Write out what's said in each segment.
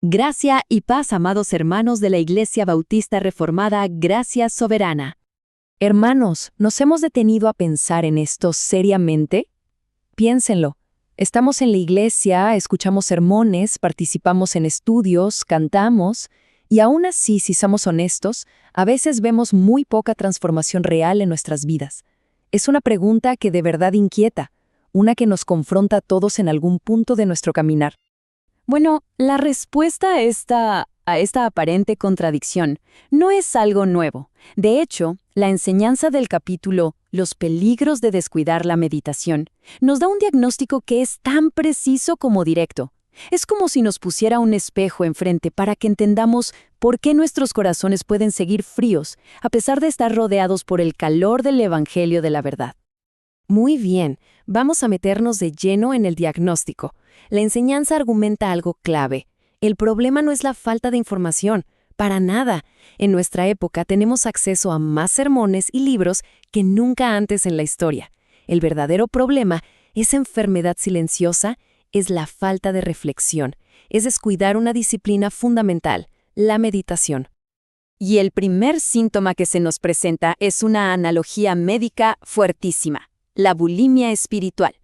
Gracia y paz, amados hermanos de la Iglesia Bautista Reformada, Gracia Soberana. Hermanos, ¿nos hemos detenido a pensar en esto seriamente? Piénsenlo. Estamos en la iglesia, escuchamos sermones, participamos en estudios, cantamos, y aún así, si somos honestos, a veces vemos muy poca transformación real en nuestras vidas. Es una pregunta que de verdad inquieta, una que nos confronta a todos en algún punto de nuestro caminar. Bueno, la respuesta a esta aparente contradicción no es algo nuevo. De hecho, la enseñanza del capítulo Los peligros de descuidar la meditación nos da un diagnóstico que es tan preciso como directo. Es como si nos pusiera un espejo enfrente para que entendamos por qué nuestros corazones pueden seguir fríos a pesar de estar rodeados por el calor del Evangelio de la verdad. Muy bien, vamos a meternos de lleno en el diagnóstico. La enseñanza argumenta algo clave. El problema no es la falta de información, para nada. En nuestra época tenemos acceso a más sermones y libros que nunca antes en la historia. El verdadero problema, esa enfermedad silenciosa, es la falta de reflexión, es descuidar una disciplina fundamental, la meditación. Y el primer síntoma que se nos presenta es una analogía médica fuertísima: la bulimia espiritual.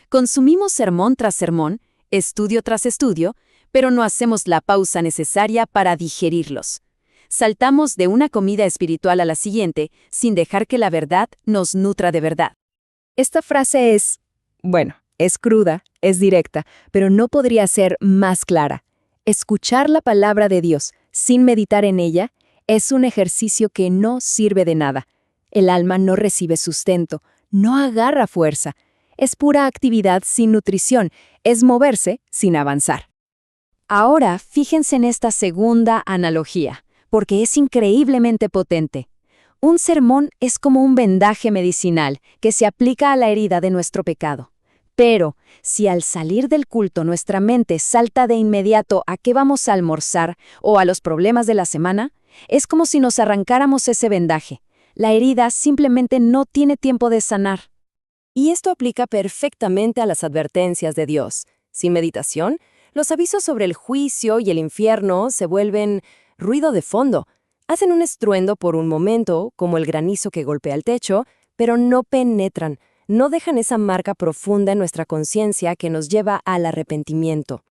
Consumimos sermón tras sermón, estudio tras estudio, pero no hacemos la pausa necesaria para digerirlos. Saltamos de una comida espiritual a la siguiente sin dejar que la verdad nos nutra de verdad. Esta frase es cruda, es directa, pero no podría ser más clara. Escuchar la palabra de Dios sin meditar en ella es un ejercicio que no sirve de nada. El alma no recibe sustento, no agarra fuerza. Es pura actividad sin nutrición, es moverse sin avanzar. Ahora, fíjense en esta segunda analogía, porque es increíblemente potente. Un sermón es como un vendaje medicinal que se aplica a la herida de nuestro pecado. Pero, si al salir del culto nuestra mente salta de inmediato a qué vamos a almorzar o a los problemas de la semana, es como si nos arrancáramos ese vendaje. La herida simplemente no tiene tiempo de sanar. Y esto aplica perfectamente a las advertencias de Dios. Sin meditación, los avisos sobre el juicio y el infierno se vuelven ruido de fondo. Hacen un estruendo por un momento, como el granizo que golpea el techo, pero no penetran, no dejan esa marca profunda en nuestra conciencia que nos lleva al arrepentimiento.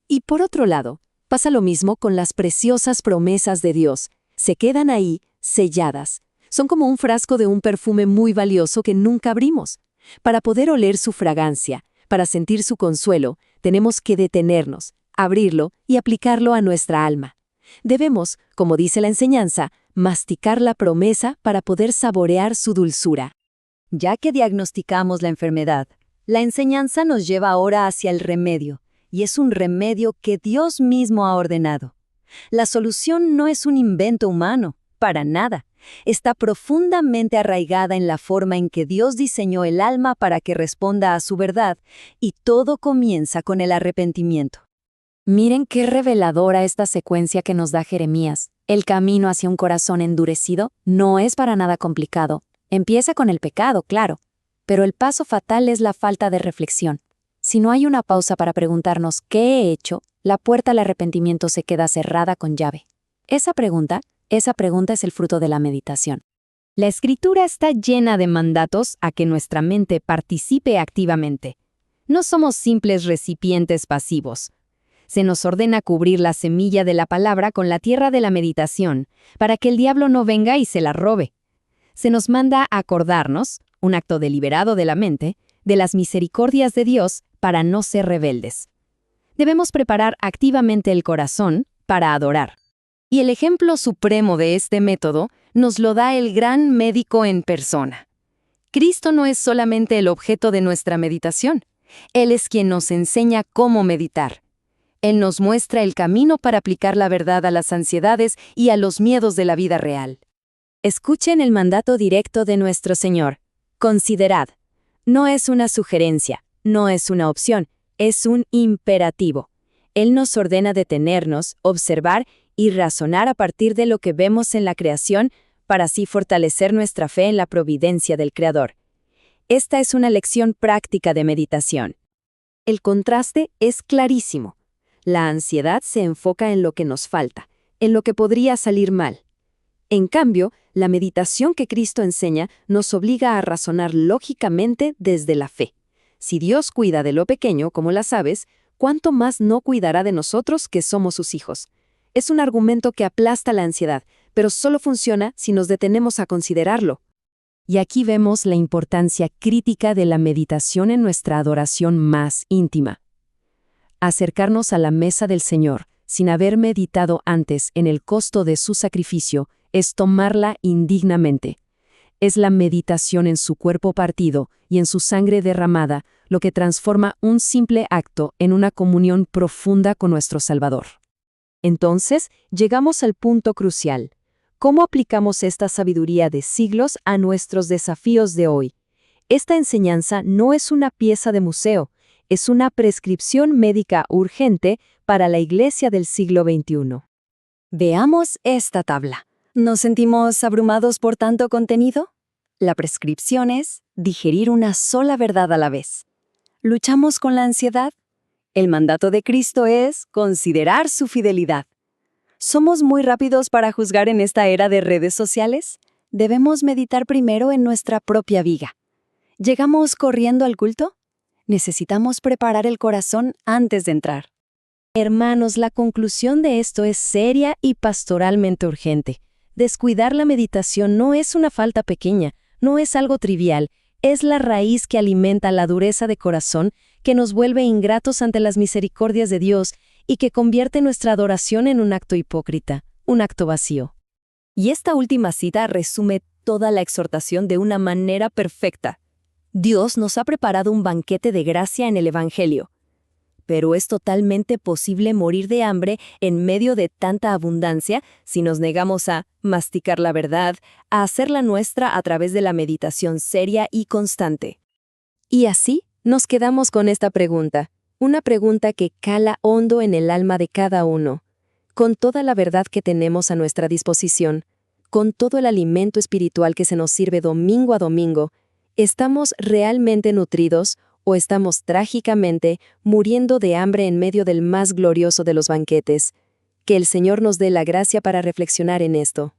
Y por otro lado, pasa lo mismo con las preciosas promesas de Dios. Se quedan ahí, selladas. Son como un frasco de un perfume muy valioso que nunca abrimos. Para poder oler su fragancia, para sentir su consuelo, tenemos que detenernos, abrirlo y aplicarlo a nuestra alma. Debemos, como dice la enseñanza, masticar la promesa para poder saborear su dulzura. Ya que diagnosticamos la enfermedad, la enseñanza nos lleva ahora hacia el remedio, y es un remedio que Dios mismo ha ordenado. La solución no es un invento humano, para nada. Está profundamente arraigada en la forma en que Dios diseñó el alma para que responda a su verdad, y todo comienza con el arrepentimiento. Miren qué reveladora esta secuencia que nos da Jeremías. El camino hacia un corazón endurecido no es para nada complicado. Empieza con el pecado, claro, pero el paso fatal es la falta de reflexión. Si no hay una pausa para preguntarnos ¿qué he hecho?, la puerta al arrepentimiento se queda cerrada con llave. Esa pregunta es el fruto de la meditación. La Escritura está llena de mandatos a que nuestra mente participe activamente. No somos simples recipientes pasivos. Se nos ordena cubrir la semilla de la palabra con la tierra de la meditación, para que el diablo no venga y se la robe. Se nos manda acordarnos, un acto deliberado de la mente, de las misericordias de Dios para no ser rebeldes. Debemos preparar activamente el corazón para adorar. Y el ejemplo supremo de este método nos lo da el gran médico en persona. Cristo no es solamente el objeto de nuestra meditación. Él es quien nos enseña cómo meditar. Él nos muestra el camino para aplicar la verdad a las ansiedades y a los miedos de la vida real. Escuchen el mandato directo de nuestro Señor. Considerad. No es una sugerencia, no es una opción, es un imperativo. Él nos ordena detenernos, observar y razonar a partir de lo que vemos en la creación para así fortalecer nuestra fe en la providencia del Creador. Esta es una lección práctica de meditación. El contraste es clarísimo. La ansiedad se enfoca en lo que nos falta, en lo que podría salir mal. En cambio, la meditación que Cristo enseña nos obliga a razonar lógicamente desde la fe. Si Dios cuida de lo pequeño, como las aves, ¿cuánto más no cuidará de nosotros que somos sus hijos? Es un argumento que aplasta la ansiedad, pero solo funciona si nos detenemos a considerarlo. Y aquí vemos la importancia crítica de la meditación en nuestra adoración más íntima. Acercarnos a la mesa del Señor, sin haber meditado antes en el costo de su sacrificio, es tomarla indignamente. Es la meditación en su cuerpo partido y en su sangre derramada lo que transforma un simple acto en una comunión profunda con nuestro Salvador. Entonces, llegamos al punto crucial. ¿Cómo aplicamos esta sabiduría de siglos a nuestros desafíos de hoy? Esta enseñanza no es una pieza de museo, es una prescripción médica urgente para la Iglesia del siglo XXI. Veamos esta tabla. ¿Nos sentimos abrumados por tanto contenido? La prescripción es digerir una sola verdad a la vez. ¿Luchamos con la ansiedad? El mandato de Cristo es considerar su fidelidad. ¿Somos muy rápidos para juzgar en esta era de redes sociales? Debemos meditar primero en nuestra propia viga. ¿Llegamos corriendo al culto? Necesitamos preparar el corazón antes de entrar. Hermanos, la conclusión de esto es seria y pastoralmente urgente. Descuidar la meditación no es una falta pequeña, no es algo trivial, es la raíz que alimenta la dureza de corazón que nos vuelve ingratos ante las misericordias de Dios y que convierte nuestra adoración en un acto hipócrita, un acto vacío. Y esta última cita resume toda la exhortación de una manera perfecta. Dios nos ha preparado un banquete de gracia en el Evangelio. Pero es totalmente posible morir de hambre en medio de tanta abundancia si nos negamos a masticar la verdad, a hacerla nuestra a través de la meditación seria y constante. Y así nos quedamos con esta pregunta, una pregunta que cala hondo en el alma de cada uno. Con toda la verdad que tenemos a nuestra disposición, con todo el alimento espiritual que se nos sirve domingo a domingo, ¿estamos realmente nutridos o estamos trágicamente muriendo de hambre en medio del más glorioso de los banquetes? Que el Señor nos dé la gracia para reflexionar en esto.